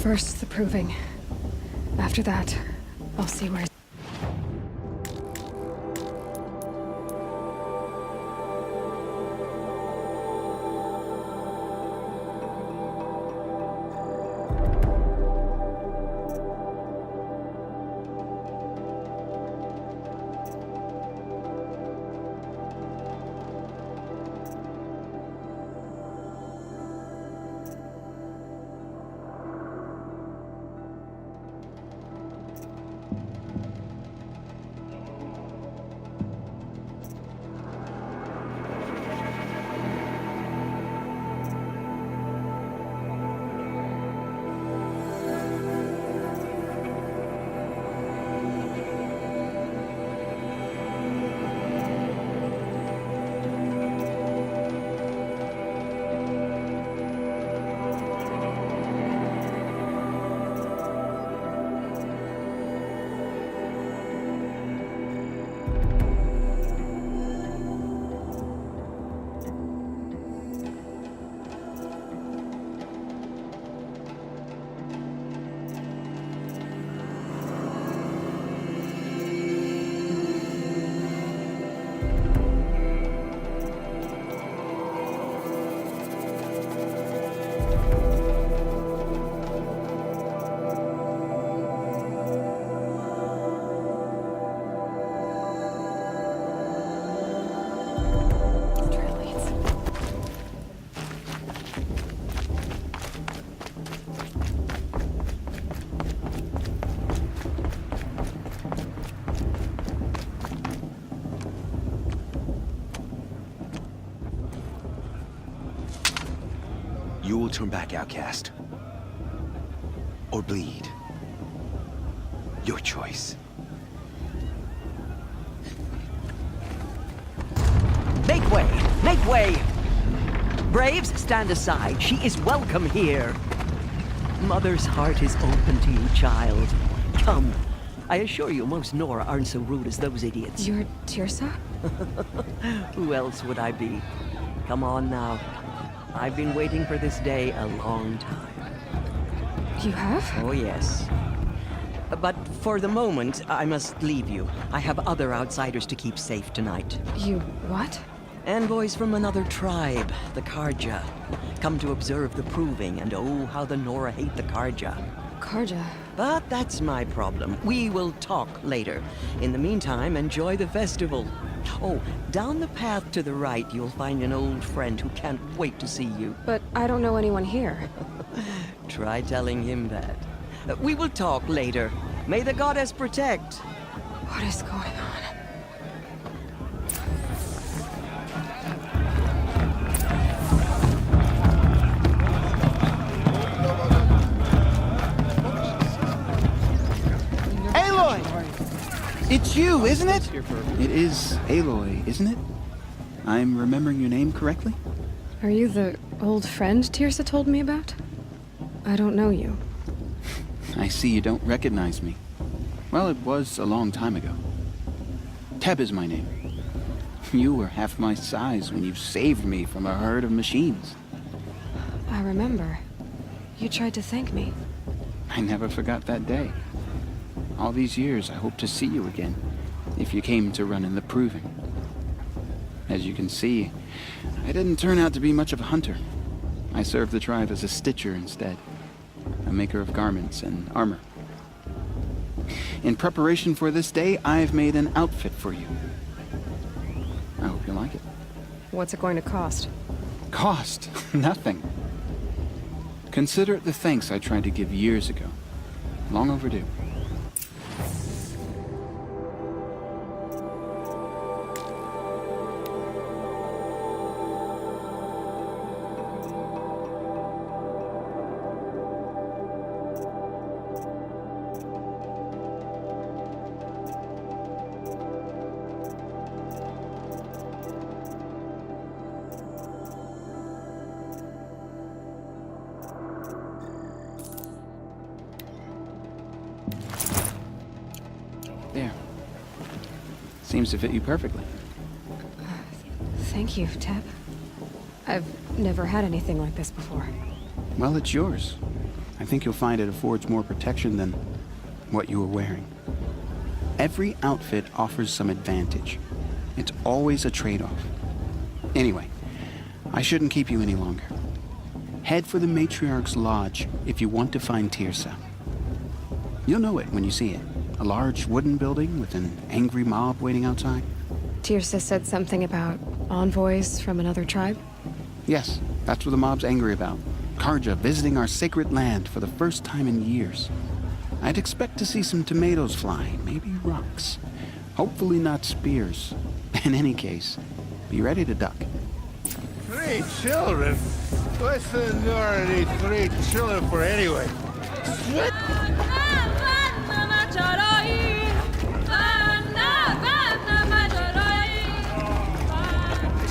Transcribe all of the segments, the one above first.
First, the proving. After that, I'll see where... You will turn back, outcast. Or bleed. Your choice. Make way! Make way! Braves, stand aside. She is welcome here. Mother's heart is open to you, child. Come. I assure you, most Nora aren't so rude as those idiots. You're Tirsa? Who else would I be? Come on now. I've been waiting for this day a long time. You have? Oh, yes. But for the moment, I must leave you. I have other outsiders to keep safe tonight. You what? Envoys from another tribe, the Karja. Come to observe the proving, and oh, how the Nora hate the Karja. Karja? But that's my problem. We will talk later. In the meantime, enjoy the festival. Oh, down the path to the right, you'll find an old friend who can't wait to see you. But I don't know anyone here. Try telling him that. We will talk later. May the goddess protect. What is going on? Aloy! It's you, isn't it? It is Aloy, isn't it? I'm remembering your name correctly? Are you the old friend Tirsa told me about? I don't know you. I see you don't recognize me. Well, it was a long time ago. Teb is my name. You were half my size when you saved me from a herd of machines. I remember. You tried to thank me. I never forgot that day. All these years, I hope to see you again, if you came to run in the proving. As you can see, I didn't turn out to be much of a hunter. I served the tribe as a stitcher instead, a maker of garments and armor. In preparation for this day, I've made an outfit for you. I hope you like it. What's it going to cost? Cost? Nothing. Consider it the thanks I tried to give years ago. Long overdue. There. Seems to fit you perfectly. Thank you, Teb. I've never had anything like this before. Well, it's yours. I think you'll find it affords more protection than what you were wearing. Every outfit offers some advantage. It's always a trade-off. Anyway, I shouldn't keep you any longer. Head for the Matriarch's Lodge if you want to find Tirsa. You'll know it when you see it. A large wooden building with an angry mob waiting outside. Tirsa said something about envoys from another tribe? Yes, that's what the mob's angry about. Karja visiting our sacred land for the first time in years. I'd expect to see some tomatoes fly, maybe rocks. Hopefully not spears. In any case, be ready to duck. 3 children? What's the Nora need 3 children for anyway? What?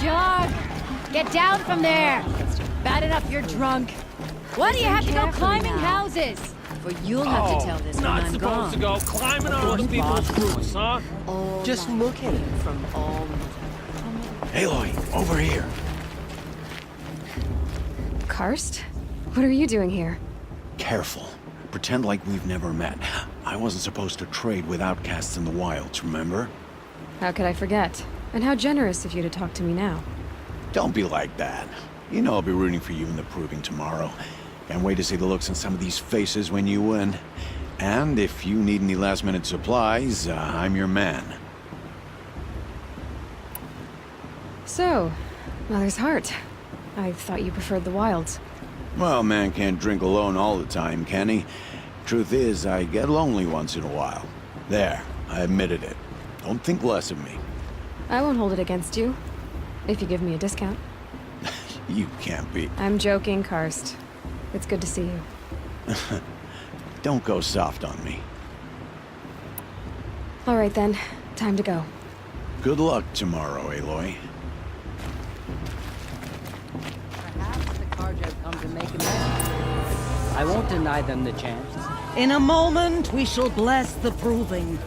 John, get down from there. Bad enough you're drunk. Why do you have to go climbing houses? For you'll have to tell this when I'm gone. To go climbing on other people's roofs, huh? Just look at it from all... Aloy, over here. Karst? What are you doing here? Careful. Pretend like we've never met. I wasn't supposed to trade with outcasts in the wilds, remember? How could I forget? And how generous of you to talk to me now. Don't be like that. You know I'll be rooting for you in the proving tomorrow. Can't wait to see the looks on some of these faces when you win. And if you need any last-minute supplies, I'm your man. So, Mother's Heart. I thought you preferred the wilds. Well, man can't drink alone all the time, can he? Truth is, I get lonely once in a while. There, I admitted it. Don't think less of me. I won't hold it against you. If you give me a discount. You can't be. I'm joking, Karst. It's good to see you. Don't go soft on me. All right then, time to go. Good luck tomorrow, Aloy. Perhaps the Karja come to make amends. I won't deny them the chance. In a moment, we shall bless the proving.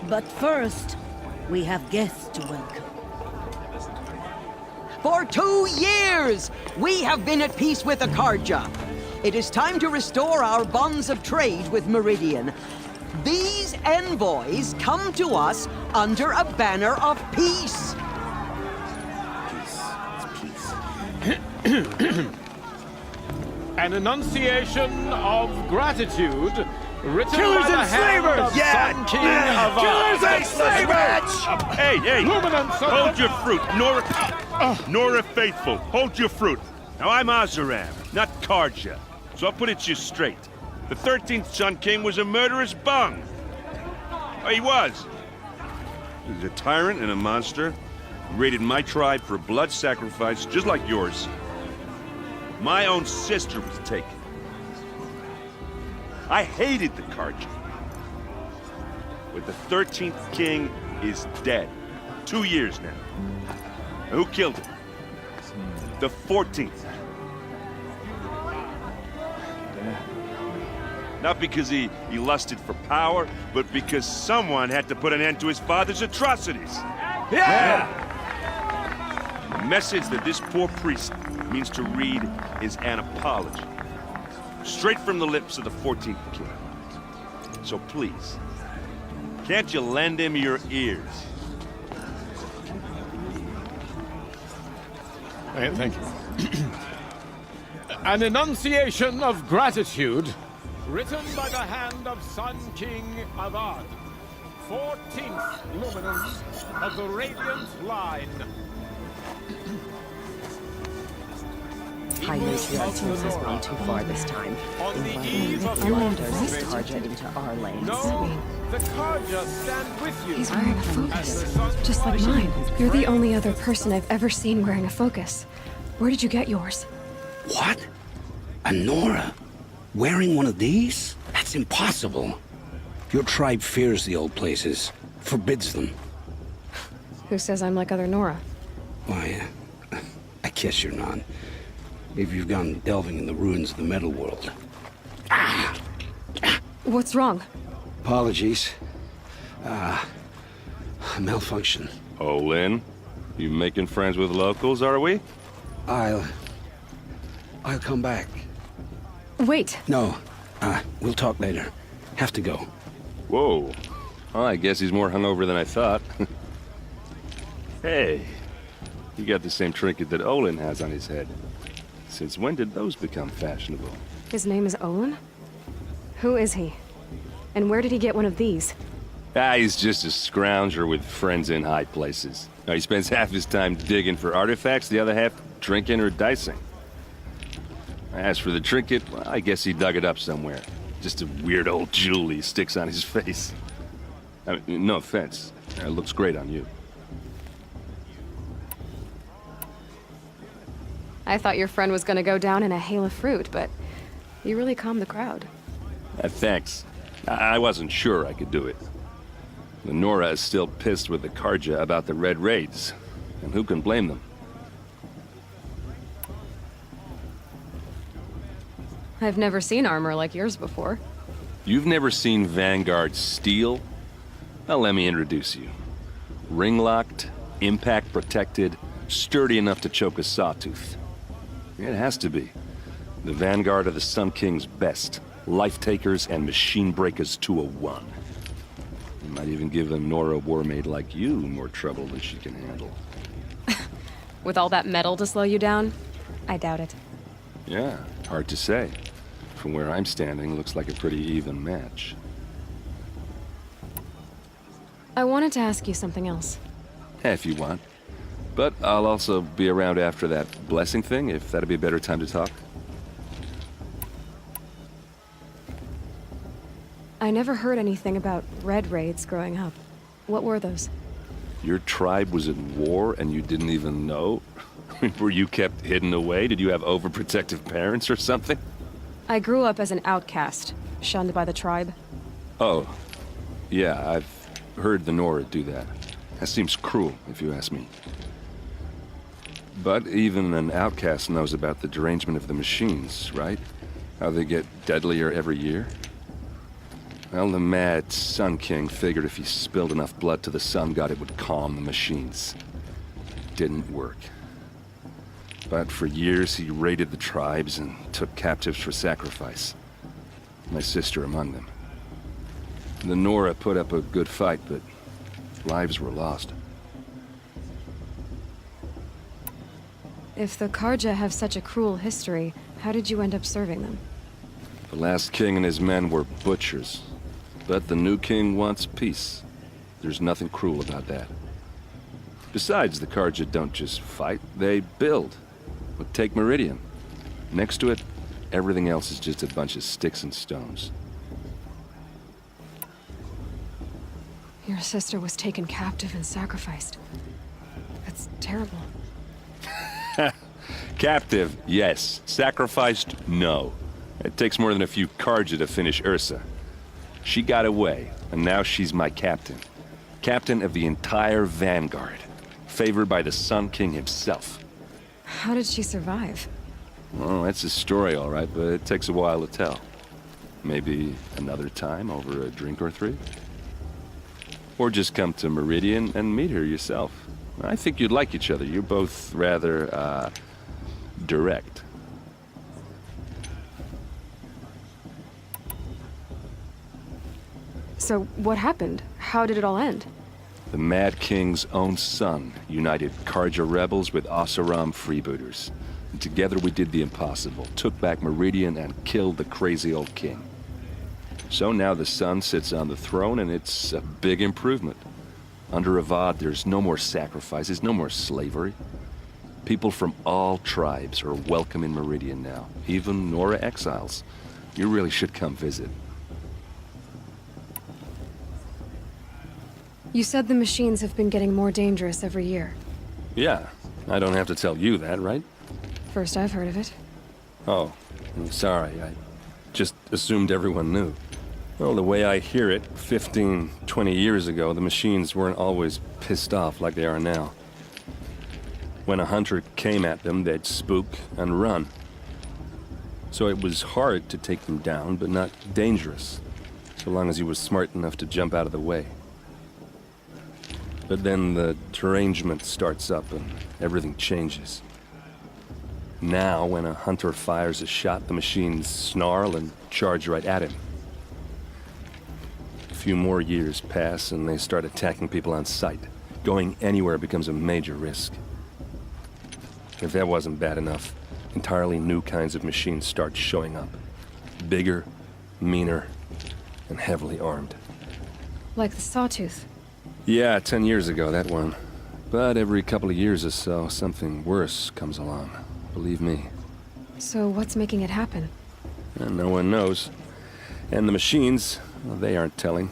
But first, we have guests to welcome. For 2 years, we have been at peace with the Karja. It is time to restore our bonds of trade with Meridian. These envoys come to us under a banner of peace. An enunciation of gratitude written Killers by the and hand slavers! of Sun King of Killers and slavers! Hey, hey! Luminance of Hold the- your fruit, Nora Faithful. Hold your fruit. Now I'm Azaram, not Karja, so I'll put it to you straight. The 13th Sun King was a murderous bung. Oh, he was. He was a tyrant and a monster. He raided my tribe for blood sacrifice, just like yours. My own sister was taken. I hated the Karja. But the 13th king is dead. 2 years now. And who killed him? The 14th. Not because he lusted for power, but because someone had to put an end to his father's atrocities. Yeah! The message that this poor priest means to read is an apology. Straight from the lips of the 14th king. So please, can't you lend him your ears? Thank you. An enunciation of gratitude written by the hand of Sun King Avad, 14th luminance of the Radiant Line. High Matriarch seems has gone too far this time. On the Inviting eve of the your Commandos proving. Karja into our lands. No, the Karja stand with you. He's wearing a focus, just like mine. You're the only other person I've ever seen wearing a focus. Where did you get yours? What? A Nora? Wearing one of these? That's impossible. Your tribe fears the old places, forbids them. Who says I'm like other Nora? Why, I guess you're not. If you've gone delving in the ruins of the metal world. What's wrong? Apologies. Malfunction. Oh, Lynn, you making friends with locals, are we? I'll come back. Wait. No. We'll talk later. Have to go. Whoa. Well, I guess he's more hungover than I thought. Hey, you got the same trinket that Olin has on his head. Since when did those become fashionable? His name is Olin? Who is he? And where did he get one of these? He's just a scrounger with friends in high places. Now, he spends half his time digging for artifacts, the other half drinking or dicing. As for the trinket, well, I guess he dug it up somewhere. Just a weird old jewel he sticks on his face. I mean, no offense. It looks great on you. I thought your friend was gonna go down in a hail of fruit, but you really calmed the crowd. Thanks. I wasn't sure I could do it. Lenora is still pissed with the Karja about the Red Raids, and who can blame them? I've never seen armor like yours before. You've never seen Vanguard steel? Well, let me introduce you. Ring-locked, impact-protected, sturdy enough to choke a sawtooth. It has to be. The Vanguard of the Sun King's best. Life-takers and machine-breakers to a one. You might even give a Nora warmaid like you more trouble than she can handle. With all that metal to slow you down? I doubt it. Yeah, hard to say. From where I'm standing, looks like a pretty even match. I wanted to ask you something else. If you want. But I'll also be around after that blessing thing, if that'd be a better time to talk. I never heard anything about Red Raids growing up. What were those? Your tribe was at war and you didn't even know? Were you kept hidden away? Did you have overprotective parents or something? I grew up as an outcast, shunned by the tribe. Oh, yeah, I've heard the Nora do that. That seems cruel, if you ask me. But even an outcast knows about the derangement of the machines, right? How they get deadlier every year? Well, the mad Sun King figured if he spilled enough blood to the Sun God, it would calm the machines. Didn't work. But for years, he raided the tribes and took captives for sacrifice. My sister among them. The Nora put up a good fight, but lives were lost. If the Karja have such a cruel history, how did you end up serving them? The last king and his men were butchers. But the new king wants peace. There's nothing cruel about that. Besides, the Karja don't just fight, they build. But take Meridian. Next to it, everything else is just a bunch of sticks and stones. Your sister was taken captive and sacrificed. That's terrible. Captive, yes. Sacrificed, no. It takes more than a few Karja to finish Ursa. She got away, and now she's my captain. Captain of the entire Vanguard. Favored by the Sun King himself. How did she survive? Well, that's a story, all right, but it takes a while to tell. Maybe another time over a drink or three? Or just come to Meridian and meet her yourself. I think you'd like each other. You're both rather, direct. So, what happened? How did it all end? The Mad King's own son united Karja rebels with Oseram freebooters. And together we did the impossible, took back Meridian and killed the crazy old king. So now the son sits on the throne and it's a big improvement. Under Avad, there's no more sacrifices, no more slavery. People from all tribes are welcome in Meridian now, even Nora exiles. You really should come visit. You said the machines have been getting more dangerous every year. Yeah, I don't have to tell you that, right? First I've heard of it. Oh, I'm sorry. I just assumed everyone knew. Well, the way I hear it, 15, 20 years ago, the machines weren't always pissed off like they are now. When a hunter came at them, they'd spook and run. So it was hard to take them down, but not dangerous, so long as he was smart enough to jump out of the way. But then the derangement starts up and everything changes. Now, when a hunter fires a shot, the machines snarl and charge right at him. A few more years pass and they start attacking people on sight. Going anywhere becomes a major risk. If that wasn't bad enough, entirely new kinds of machines start showing up. Bigger, meaner, and heavily armed. Like the Sawtooth. Yeah, 10 years ago, that one. But every couple of years or so, something worse comes along. Believe me. So what's making it happen? And no one knows. And the machines, well, they aren't telling.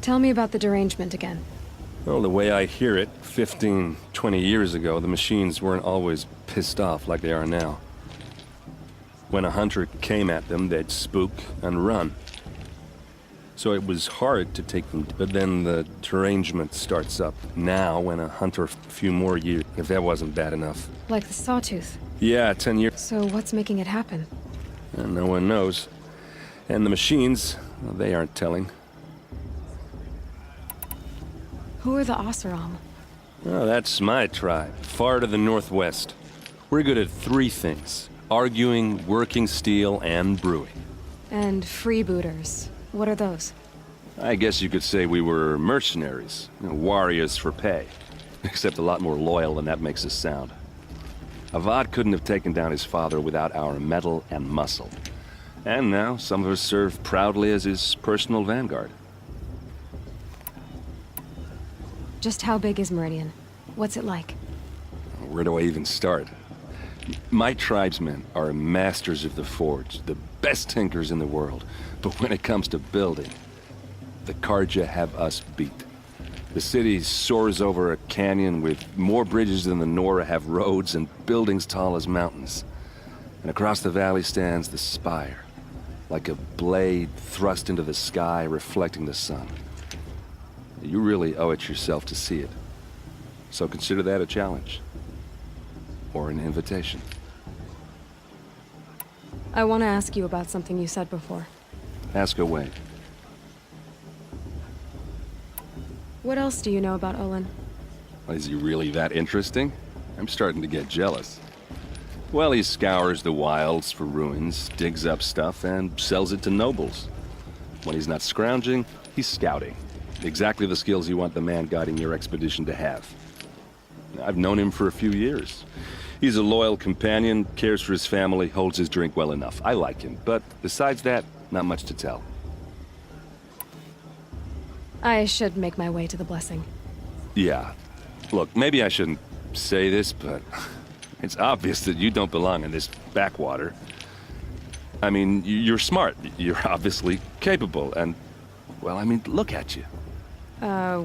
Tell me about the derangement again. Well, the way I hear it, 15, 20 years ago, the machines weren't always pissed off like they are now. When a hunter came at them, they'd spook and run. So it was hard to take them, but then the derangement starts up. Now, when a hunter, a few more years, if that wasn't bad enough. Like the Sawtooth. Yeah, 10 years. So what's making it happen? And no one knows. And the machines, well, they aren't telling. Who are the Oseram? Oh, that's my tribe, far to the northwest. We're good at three things: arguing, working steel, and brewing. And freebooters. What are those? I guess you could say we were mercenaries, warriors for pay. Except a lot more loyal than that makes us sound. Avad couldn't have taken down his father without our metal and muscle. And now, some of us serve proudly as his personal vanguard. Just how big is Meridian? What's it like? Where do I even start? My tribesmen are masters of the forge, the best tinkers in the world. But when it comes to building, the Carja have us beat. The city soars over a canyon with more bridges than the Nora have roads and buildings tall as mountains. And across the valley stands the spire, like a blade thrust into the sky reflecting the sun. You really owe it yourself to see it. So consider that a challenge. Or an invitation. I want to ask you about something you said before. Ask away. What else do you know about Olin? Is he really that interesting? I'm starting to get jealous. Well, he scours the wilds for ruins, digs up stuff, and sells it to nobles. When he's not scrounging, he's scouting. Exactly the skills you want the man guiding your expedition to have. I've known him for a few years. He's a loyal companion, cares for his family, holds his drink well enough. I like him, but besides that, not much to tell. I should make my way to the blessing. Yeah. Look, maybe I shouldn't say this, but it's obvious that you don't belong in this backwater. I mean, you're smart. You're obviously capable, and, well, I mean, look at you.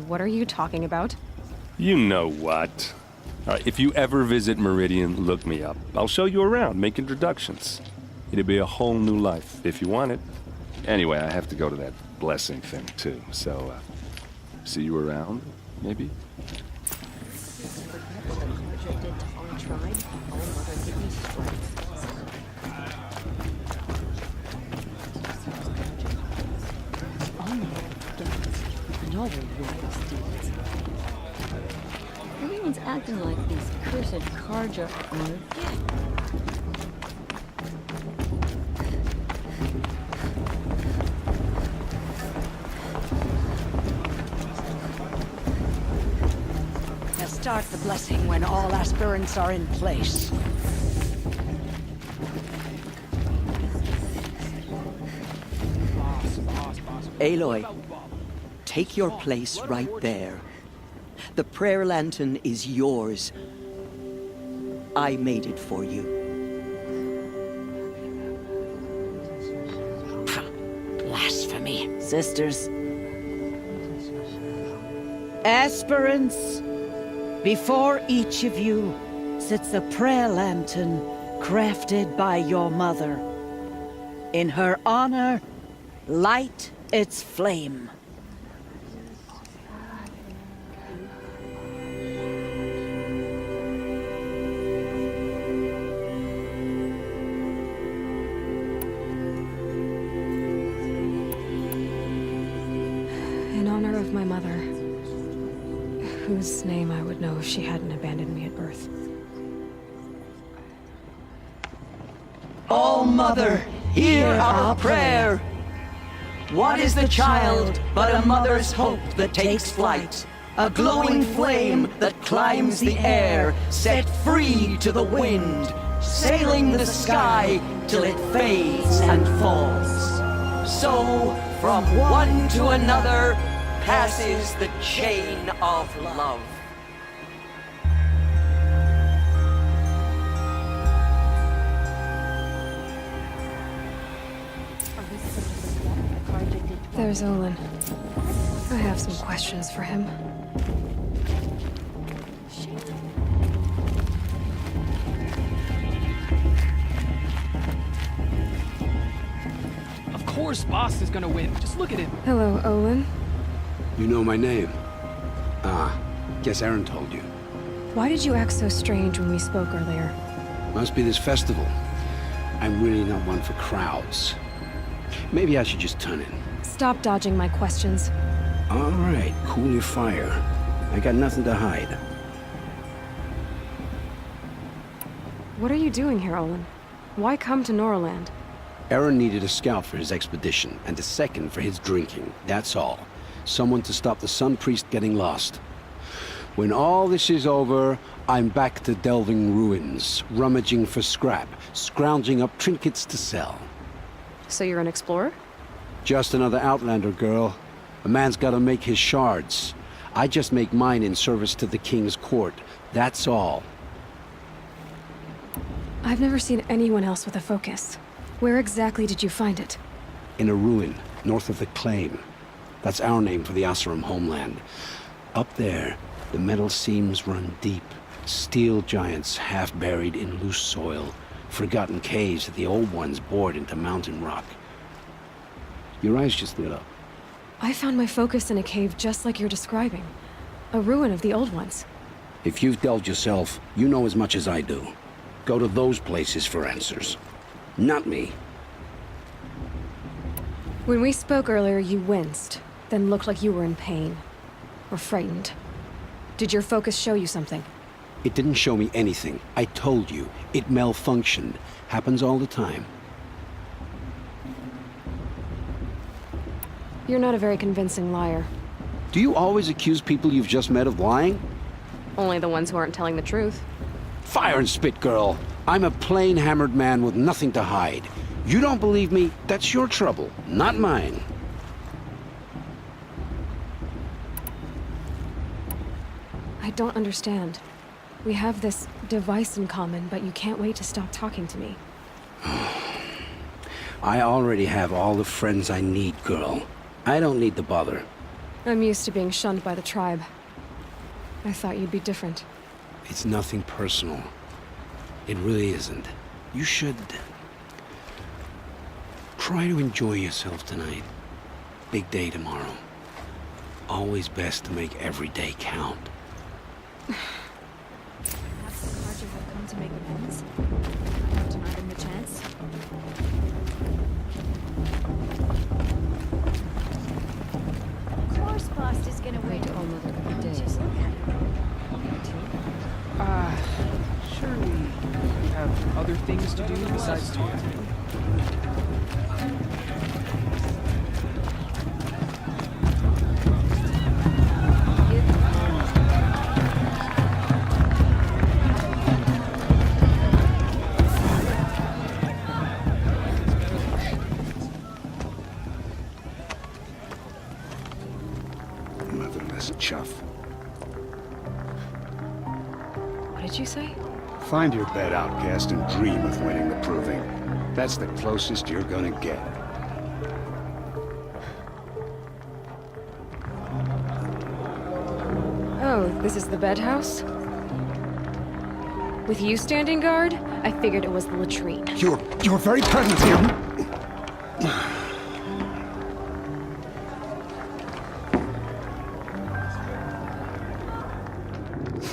What are you talking about? You know what. All right, if you ever visit Meridian, look me up. I'll show you around, make introductions. It'll be a whole new life, if you want it. Anyway, I have to go to that blessing thing, too, so, see you around, maybe? Everyone's acting like these cursed Carja are. Now start the blessing when all aspirants are in place. Aloy, take your place right there. The prayer lantern is yours. I made it for you. Blasphemy. Sisters. Aspirants, before each of you sits a prayer lantern crafted by your mother. In her honor, light its flame. In honor of my mother, whose name I would know if she hadn't abandoned me at birth. All Mother, hear our prayer. What is the child but a mother's hope that takes flight? A glowing flame that climbs the air, set free to the wind, sailing the sky till it fades and falls. So, from one to another, passes the chain of love. There's Olin. I have some questions for him. Of course Boss is gonna win. Just look at him. Hello, Olin. You know my name? Ah, guess Aaron told you. Why did you act so strange when we spoke earlier? Must be this festival. I'm really not one for crowds. Maybe I should just turn in. Stop dodging my questions. All right, cool your fire. I got nothing to hide. What are you doing here, Olin? Why come to Norland? Aaron needed a scout for his expedition, and a second for his drinking. That's all. Someone to stop the Sun Priest getting lost. When all this is over, I'm back to delving ruins, rummaging for scrap, scrounging up trinkets to sell. So you're an explorer? Just another Outlander, girl. A man's gotta make his shards. I just make mine in service to the King's court. That's all. I've never seen anyone else with a focus. Where exactly did you find it? In a ruin, north of the Claim. That's our name for the Oseram homeland. Up there, the metal seams run deep. Steel giants half buried in loose soil. Forgotten caves that the old ones bored into mountain rock. Your eyes just lit up. I found my focus in a cave just like you're describing. A ruin of the old ones. If you've delved yourself, you know as much as I do. Go to those places for answers. Not me. When we spoke earlier, you winced, then looked like you were in pain. Or frightened. Did your focus show you something? It didn't show me anything. I told you. It malfunctioned. Happens all the time. You're not a very convincing liar. Do you always accuse people you've just met of lying? Only the ones who aren't telling the truth. Fire and spit, girl. I'm a plain hammered man with nothing to hide. You don't believe me, that's your trouble, not mine. I don't understand. We have this device in common, but you can't wait to stop talking to me. I already have all the friends I need, girl. I don't need the bother. I'm used to being shunned by the tribe. I thought you'd be different. It's nothing personal. It really isn't. You should... try to enjoy yourself tonight. Big day tomorrow. Always best to make every day count. Perhaps the Carja will come to make amends. I won't deny them the chance. Of course, Boss is gonna wait all Mother of the Day. Surely you have other things to do besides talk to me. Motherless chuff. What did you say? Find your bed, outcast, and dream of winning the proving. That's the closest you're gonna get. Oh, this is the bed house? With you standing guard, I figured it was the latrine. Your very presence here...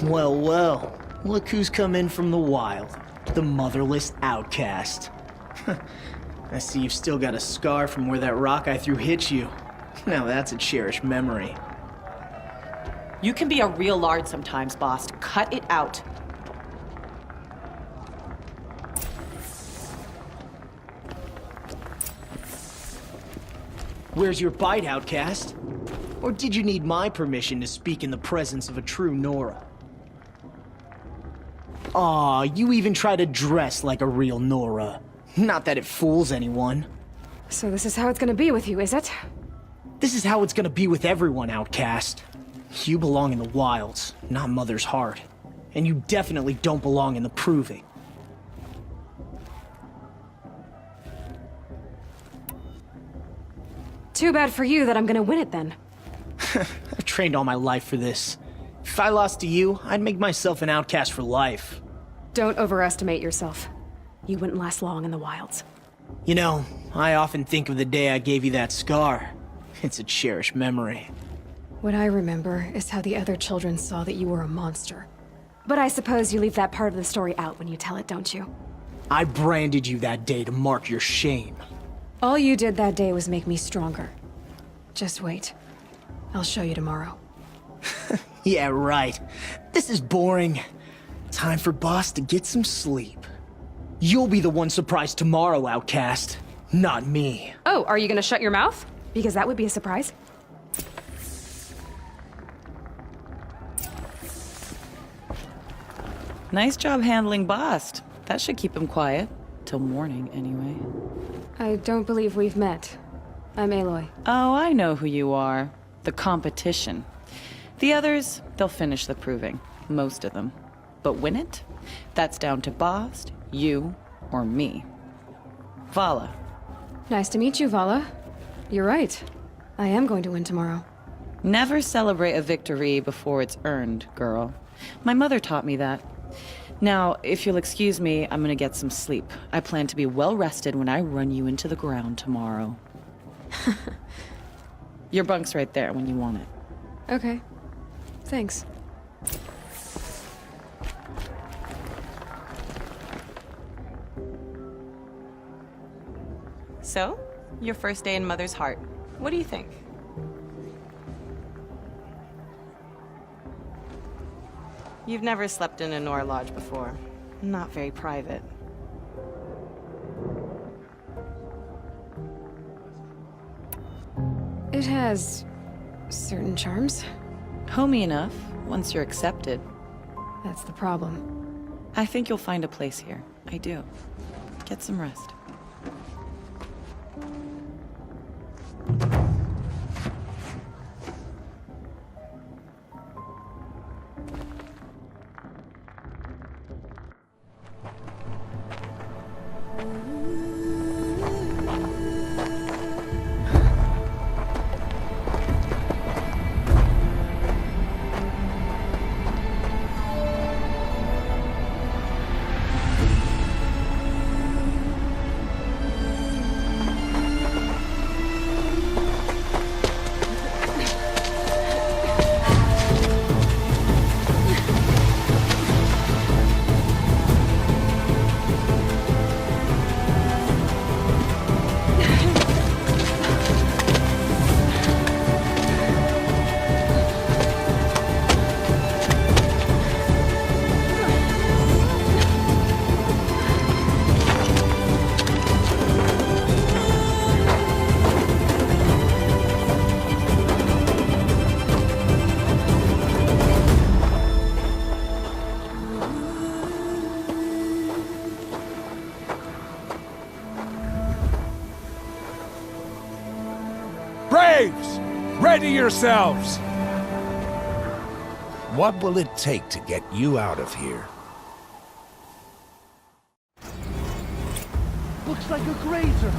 Well, well. Look who's come in from the wild. The motherless outcast. I see you've still got a scar from where that rock I threw hit you. Now that's a cherished memory. You can be a real lard sometimes, boss. Cut it out. Where's your bite, outcast? Or did you need my permission to speak in the presence of a true Nora? Aw, you even try to dress like a real Nora. Not that it fools anyone. So this is how it's gonna be with you, is it? This is how it's gonna be with everyone, outcast. You belong in the wilds, not Mother's heart. And you definitely don't belong in the proving. Too bad for you that I'm gonna win it then. I've trained all my life for this. If I lost to you, I'd make myself an outcast for life. Don't overestimate yourself. You wouldn't last long in the wilds. You know, I often think of the day I gave you that scar. It's a cherished memory. What I remember is how the other children saw that you were a monster. But I suppose you leave that part of the story out when you tell it, don't you? I branded you that day to mark your shame. All you did that day was make me stronger. Just wait. I'll show you tomorrow. Yeah, right. This is boring. Time for Boss to get some sleep. You'll be the one surprised tomorrow, outcast. Not me. Oh, are you gonna shut your mouth? Because that would be a surprise. Nice job handling Bast. That should keep him quiet. Till morning, anyway. I don't believe we've met. I'm Aloy. Oh, I know who you are. The competition. The others, they'll finish the proving. Most of them. But win it? That's down to Bast, you, or me. Vala. Nice to meet you, Vala. You're right. I am going to win tomorrow. Never celebrate a victory before it's earned, girl. My mother taught me that. Now, if you'll excuse me, I'm gonna get some sleep. I plan to be well rested when I run you into the ground tomorrow. Your bunk's right there when you want it. Okay. Thanks. So, your first day in Mother's heart. What do you think? You've never slept in a Nora lodge before. Not very private. It has certain charms. Homey enough, once you're accepted. That's the problem. I think you'll find a place here. I do. Get some rest. Braves! Ready yourselves! What will it take to get you out of here? Looks like a grazer.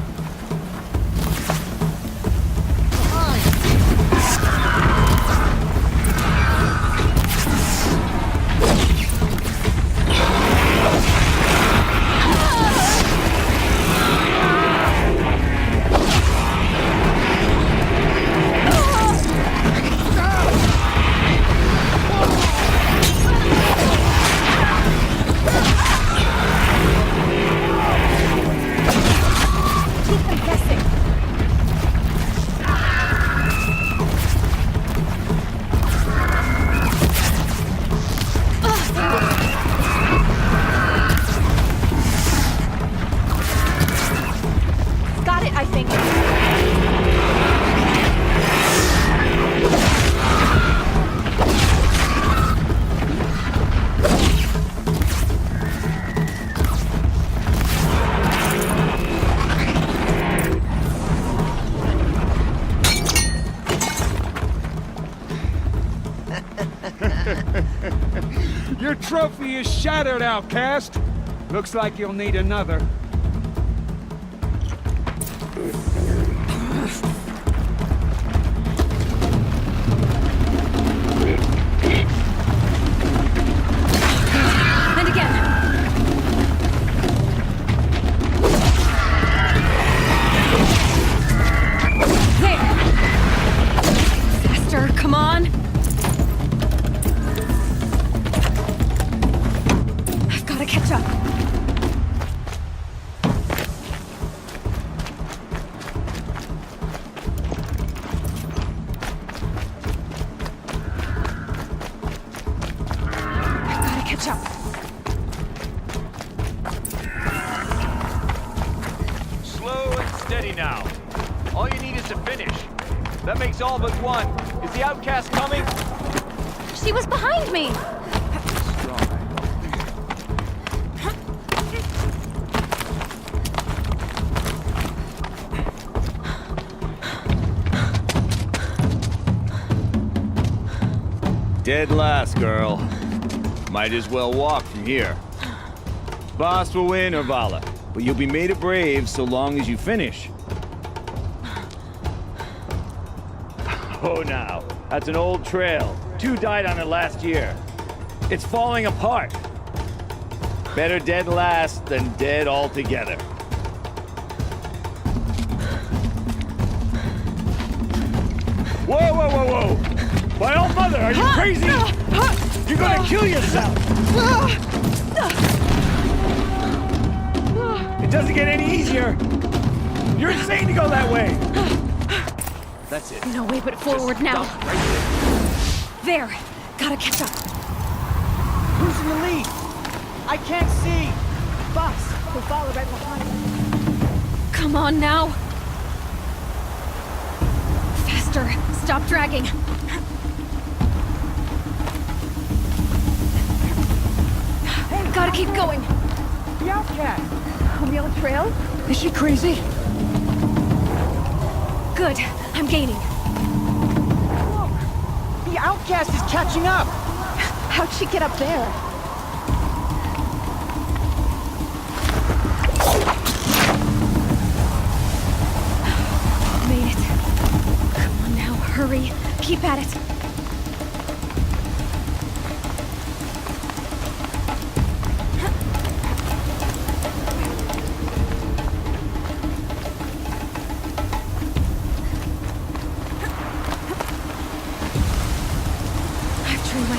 trophy is shattered, outcast. Looks like you'll need another. And again. There. Faster, come on. I've got to catch up. Slow and steady now. All you need is to finish. That makes all but one. Is the outcast coming? She was behind me! Dead last, girl. Might as well walk from here. Boss will win, Orvala, but you'll be made a brave so long as you finish. Oh, now, that's an old trail. 2 died on it last year. It's falling apart. Better dead last than dead altogether. Whoa, whoa, whoa, whoa! My old mother, are you crazy? You're gonna kill yourself! It doesn't get any easier! You're insane to go that way! That's it. No way but forward now. There. Gotta catch up. Who's in the lead? I can't see. Boss, we'll follow right behind. Come on now. Faster. Stop dragging. Gotta keep going. The outcast. On the old trail? Is she crazy? Good. I'm gaining. Whoa. The outcast is catching up. How'd she get up there? Made it. Come on now, hurry. Keep at it.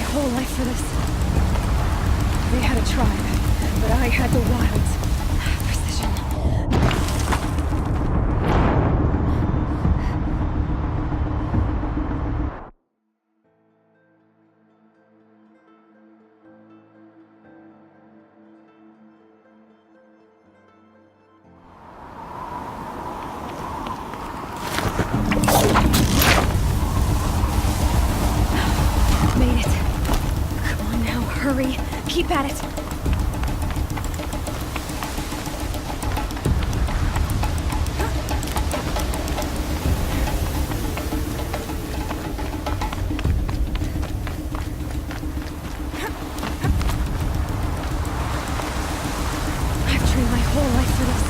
Whole life for this. They had a tribe, but I had the wilds. Precision. Made it. Hurry. Keep at it. I've trained my whole life for this.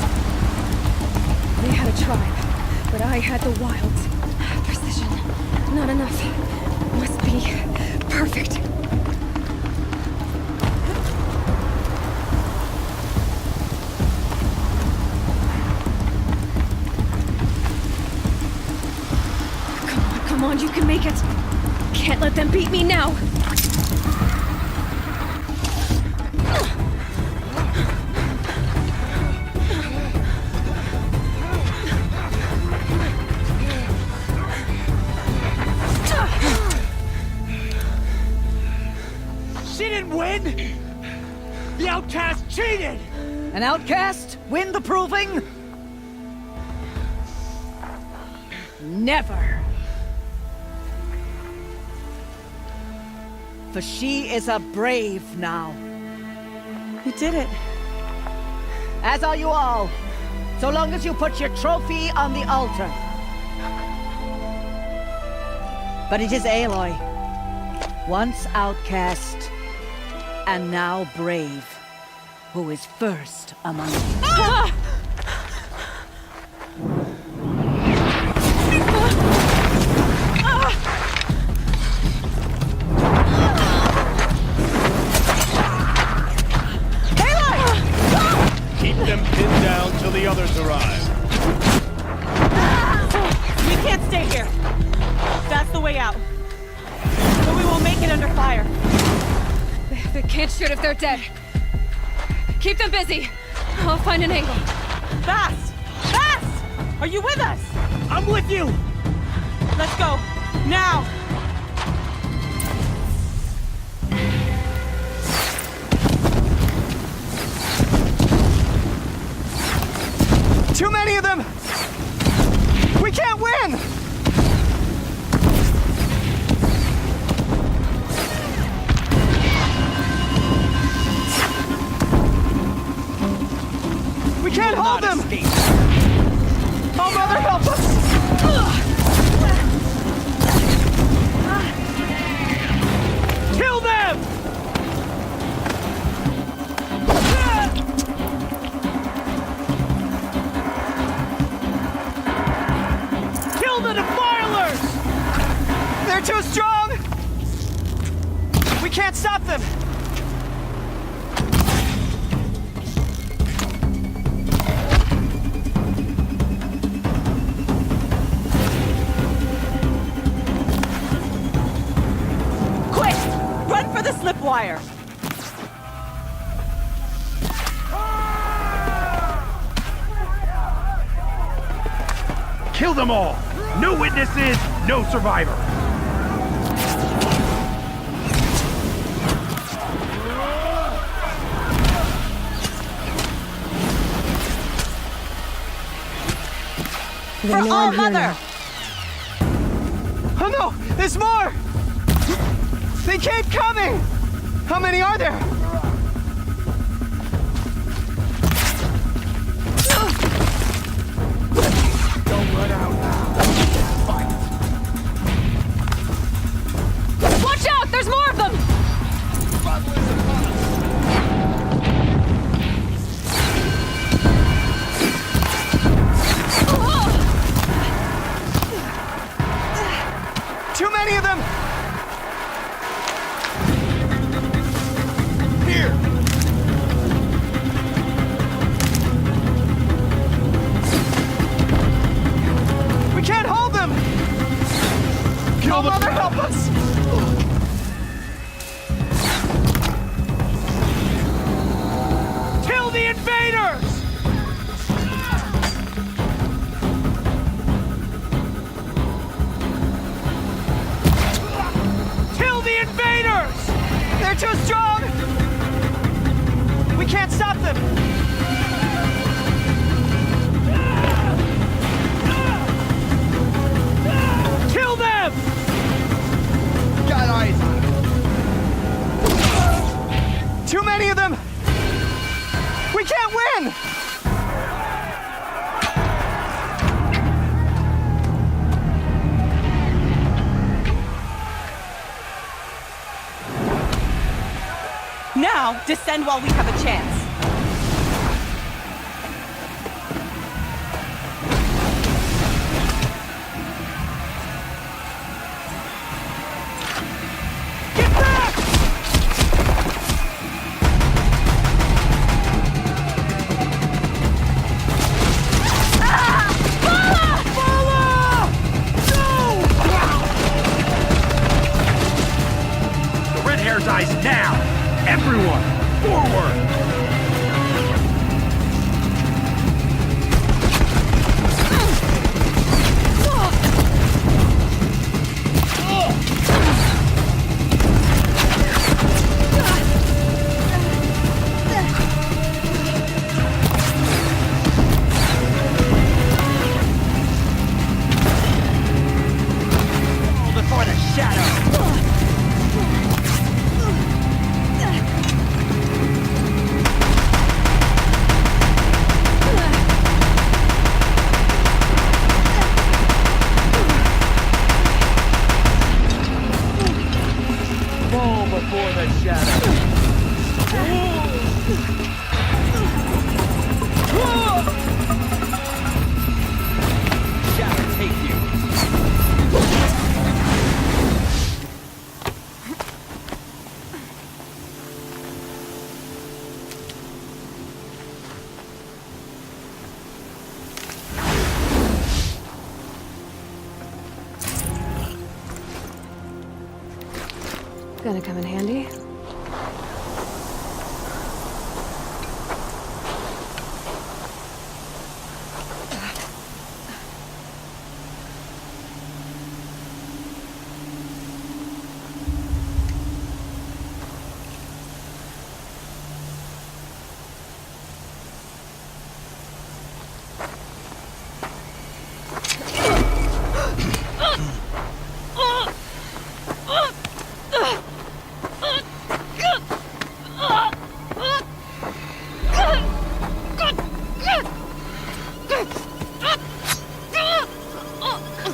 They had a tribe, but I had the wilds. Precision. Not enough. Must be perfect. Come on, you can make it. Can't let them beat me now. She didn't win! The outcast cheated! An outcast win the proving? Never. For she is a brave now. You did it. As are you all. So long as you put your trophy on the altar. But it is Aloy. Once outcast, And now Brave, who is first among you. Keep them pinned down till the others arrive. We can't stay here. That's the way out. But we won't make it under fire. They can't shoot if they're dead. Keep them busy. I'll find an angle. Fast! Fast! Are you with us? I'm with you! Let's go. Now! Too many of them! We can't win! We can't hold them! Oh, Mother, help us! Kill them! Kill the defilers! They're too strong! We can't stop them! For the slipwire! Kill them all! No witnesses, no survivor! For All Mother! Oh no! There's more! They keep coming! How many are there? Don't let out now. Fight! Watch out! There's more of them! Too many of them! Oh, Mother, help us! Kill the invaders! Kill the invaders! They're too strong! We can't stop them! Kill them! Got eyes on them. Too many of them! We can't win! Now, descend while we have a chance. Eyes now! Everyone, forward! Before the shadow! Fall before the shadow. Shatter, take you. Gonna come in handy.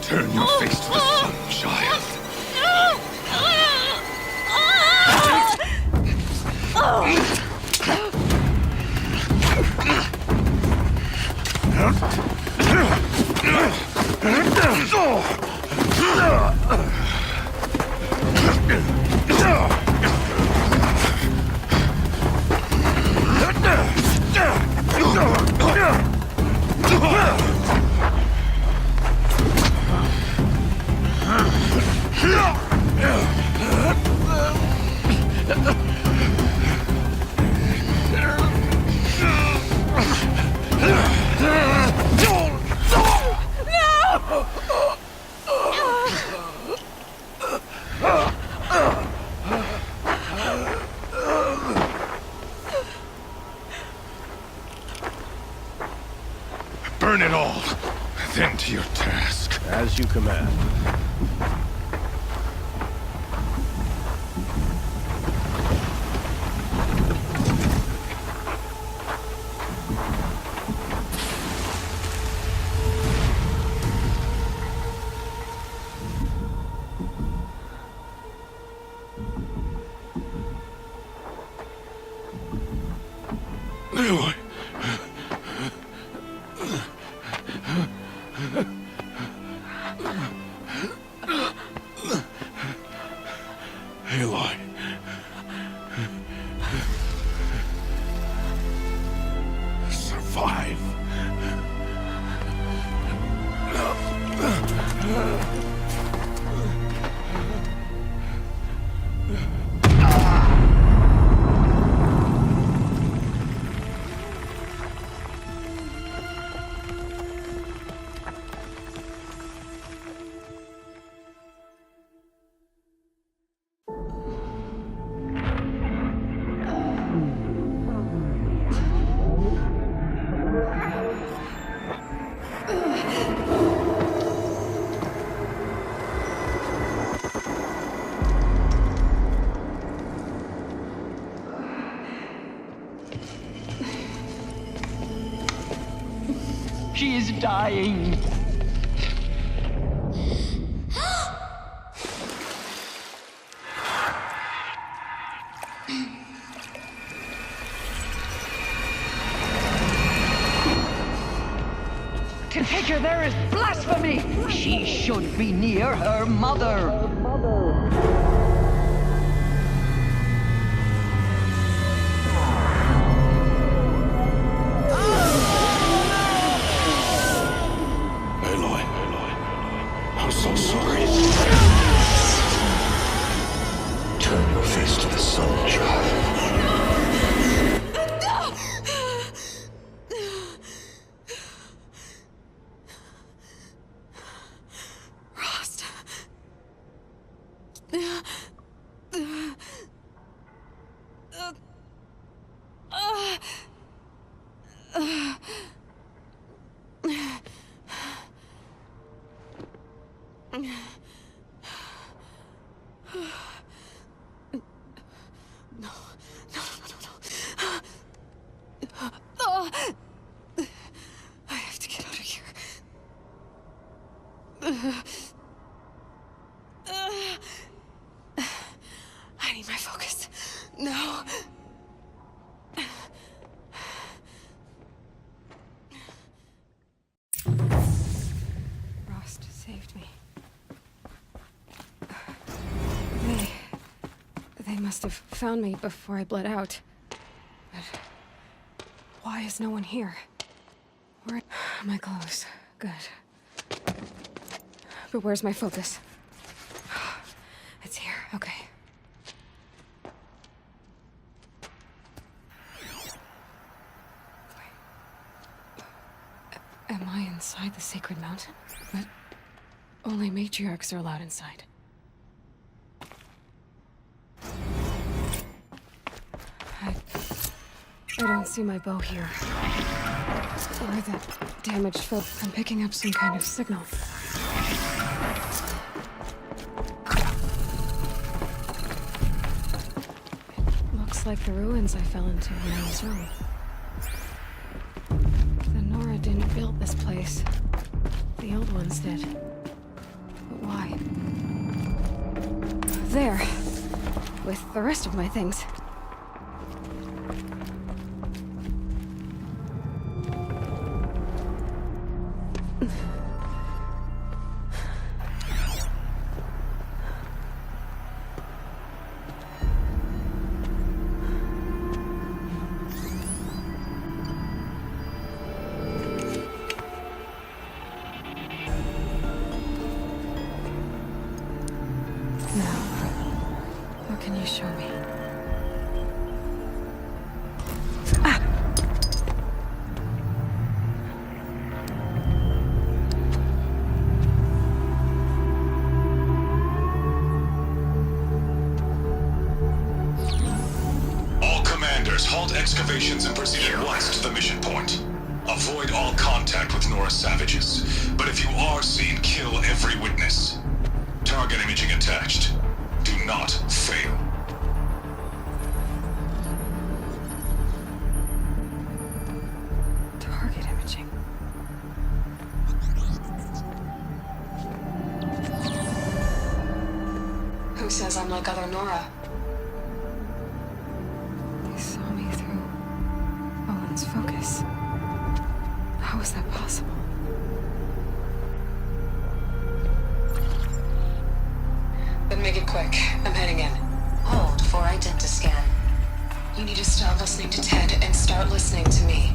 Turn your face to the sun, child. Burn it all, then to your task. As you command. Aloy. Aloy. Survive. She is dying. To take her there is blasphemy. She should be near her mother. I'm so sorry. Turn your face to the sun, child. Rost. I have to get out of here. I need my focus. No. They must have found me before I bled out. But why is no one here? Where are my clothes? Good. But where's my focus? It's here, okay. Am I inside the sacred mountain? But only matriarchs are allowed inside. I don't see my bow here. Or that damaged foot. I'm picking up some kind of signal. It looks like the ruins I fell into when I was young. The Nora didn't build this place. The old ones did. But why? There. With the rest of my things. Excavations and proceed at once to the mission point. Avoid all contact with Nora savages, but if you are seen, kill every witness. Target imaging attached. Do not fail. Target imaging. Who says I'm like other Nora? Focus. How is that possible? Then make it quick. I'm heading in. Hold for identiscan. You need to stop listening to Ted and start listening to me.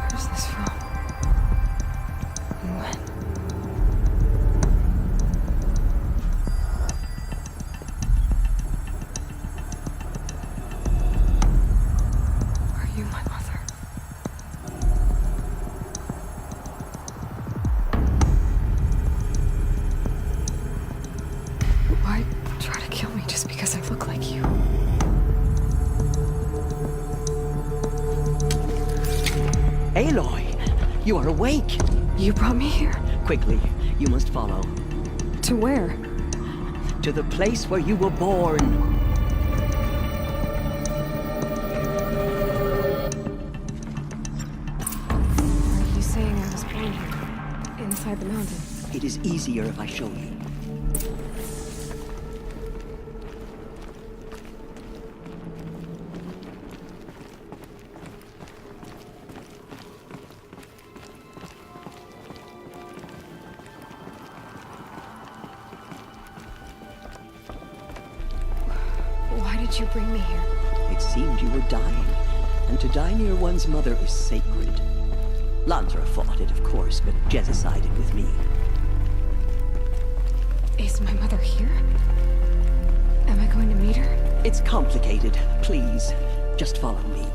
Where's this from? And when? Aloy, you are awake. You brought me here? Quickly, you must follow. To where? To the place where you were born. Are you saying I was born here? Inside the mountain? It is easier if I show you. You bring me here? It seemed you were dying, and to die near one's mother is sacred. Lansra fought it, of course, but Jezza sided with me. Is my mother here? Am I going to meet her? It's complicated. Please, just follow me.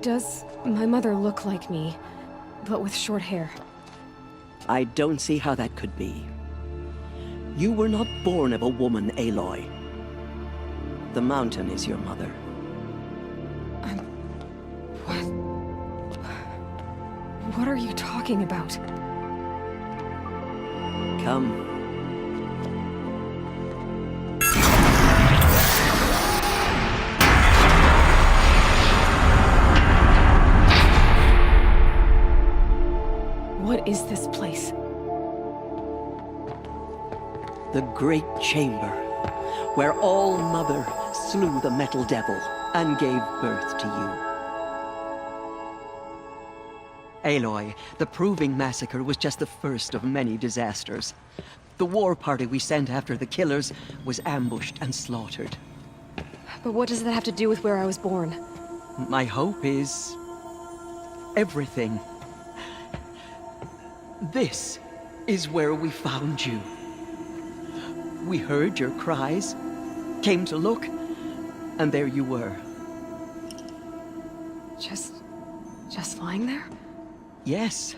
Does my mother look like me? But with short hair. I don't see how that could be. You were not born of a woman, Aloy. The mountain is your mother. What are you talking about? Come. What is this place? The Great Chamber, where All-Mother slew the Metal Devil and gave birth to Aloy, the Proving Massacre was just the first of many disasters. The war party we sent after the killers was ambushed and slaughtered. But what does that have to do with where I was born? My hope is... everything. This is where we found you. We heard your cries, came to look, and there you were. Just lying there? Yes.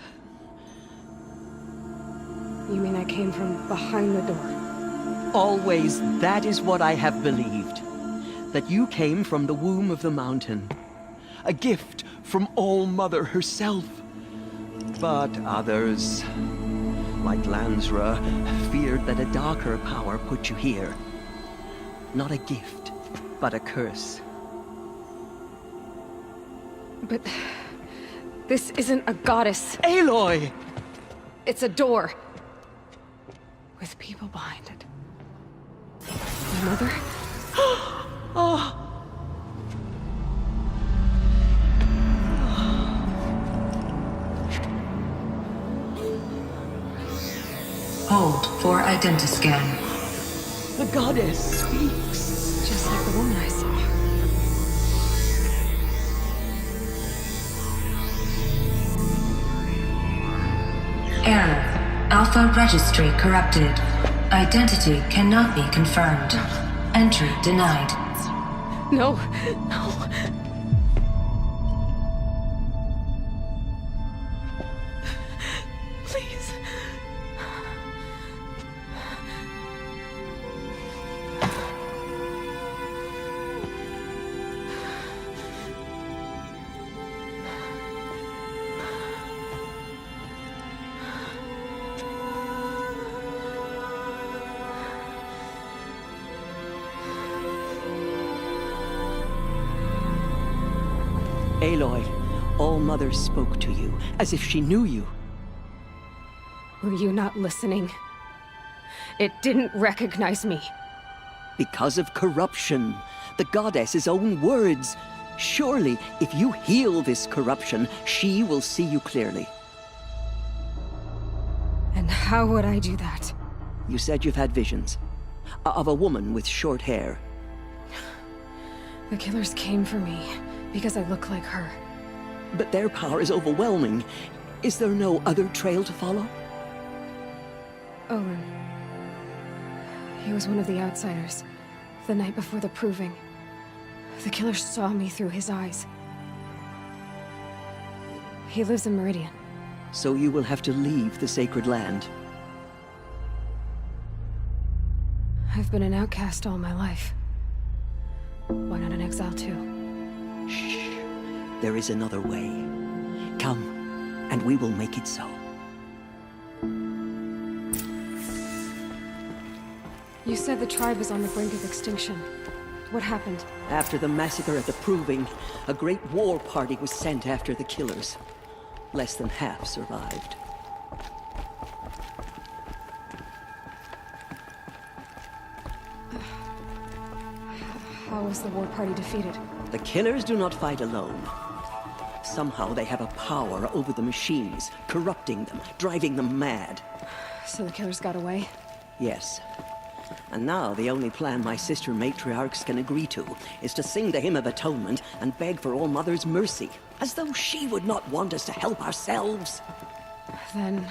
You mean I came from behind the door? Always, that is what I have believed. That you came from the womb of the mountain. A gift from All-Mother herself. But others, like Lansra, feared that a darker power put you here. Not a gift, but a curse. But... this isn't a goddess. Aloy! It's a door. With people behind it. My mother? Oh! Hold for identiscan. The goddess speaks. Just like the woman I saw. Error. Alpha registry corrupted. Identity cannot be confirmed. Entry denied. No, no. Please. Aloy, All-Mother spoke to you, as if she knew you. Were you not listening? It didn't recognize me. Because of corruption. The goddess's own words. Surely, if you heal this corruption, she will see you clearly. And how would I do that? You said you've had visions. Of a woman with short hair. The killers came for me, because I look like her. But their power is overwhelming. Is there no other trail to follow? Owen. He was one of the outsiders. The night before the Proving. The killers saw me through his eyes. He lives in Meridian. So you will have to leave the sacred land. I've been an outcast all my life. Why not an exile too? Shh. There is another way. Come, and we will make it so. You said the tribe was on the brink of extinction. What happened? After the massacre at the Proving, a great war party was sent after the killers. Less than half survived. How was the war party defeated? The killers do not fight alone. Somehow they have a power over the machines, corrupting them, driving them mad. So the killers got away? Yes. And now the only plan my sister matriarchs can agree to is to sing the Hymn of Atonement and beg for All-Mother's mercy, as though she would not want us to help ourselves. Then,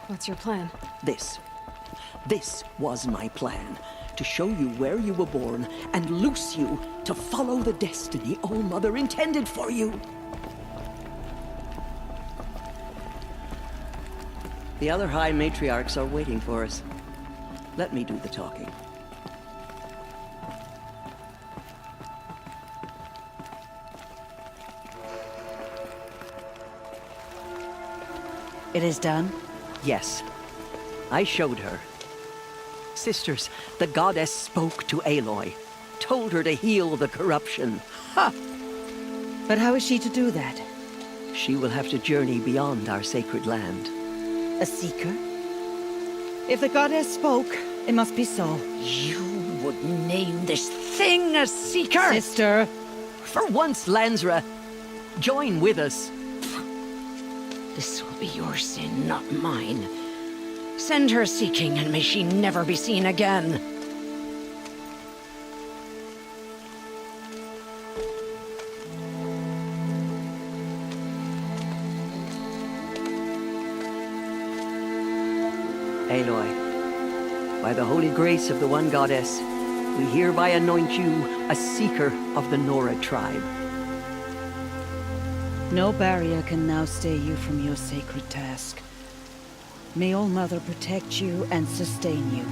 what's your plan? This was my plan. To show you where you were born and loose you to follow the destiny All-Mother intended for you. The other High Matriarchs are waiting for us. Let me do the talking. It is done? Yes. I showed her. Sisters, the goddess spoke to Aloy. Told her to heal the corruption. Ha! But how is she to do that? She will have to journey beyond our sacred land. A seeker? If the goddess spoke, it must be so. You would name this thing a seeker? Sister! For once, Lansra, join with us. This will be your sin, not mine. Send her seeking, and may she never be seen again. Aloy, by the holy grace of the One Goddess, we hereby anoint you a seeker of the Nora tribe. No barrier can now stay you from your sacred task. May All Mother protect you and sustain you.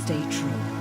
Stay true.